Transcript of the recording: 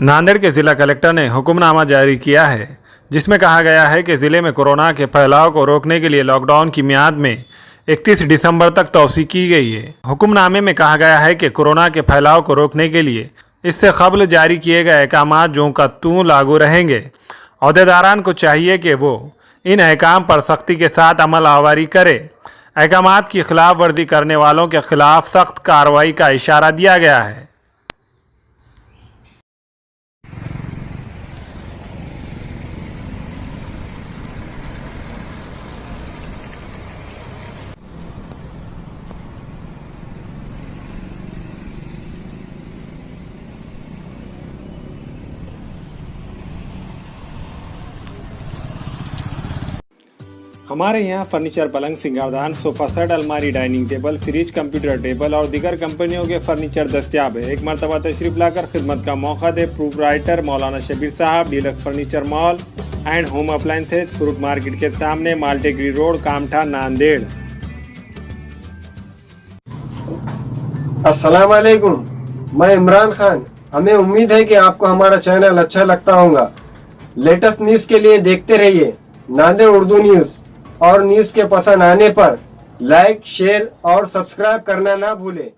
नांदेड़ के जिला कलेक्टर ने हुक्मनामा जारी किया है, जिसमें कहा गया है कि जिले में कोरोना के फैलाव को रोकने के लिए लॉकडाउन की मियाद में 31 दिसंबर तक तौसी की गई है। हुक्मनामे में कहा गया है कि कोरोना के फैलाव को रोकने के लिए इससे कबल जारी किए गए अहकाम जो का त्यों लागू रहेंगे। अहदेदारान को चाहिए कि वो इन अहकाम पर सख्ती के साथ अमल आवारी करे। अहकाम की खिलाफ वर्जी करने वालों के खिलाफ सख्त कार्रवाई का इशारा दिया गया है। हमारे यहाँ फर्नीचर, पलंग, सिंगारदान, सोफा सेट, अलमारी, dining table, fridge, computer table और दीगर कंपनियों के फर्नीचर दस्तियाब है। एक मरतबा तशरीफ लाकर खिदमत का मौका दे। प्रोप्राइटर मौलाना शबीर साहब, deluxe furniture mall and home appliances, fruit market के सामने, माल्टेगरी रोड, कामठा, नांदेड़। अस्सलाम वालेकुम, मैं इमरान खान। हमें उम्मीद है कि आपको हमारा चैनल अच्छा लगता होगा। लेटेस्ट न्यूज के लिए देखते रहिए नांदेड़ उर्दू न्यूज, और न्यूज के पसंद आने पर लाइक, शेयर और सब्सक्राइब करना ना भूलें।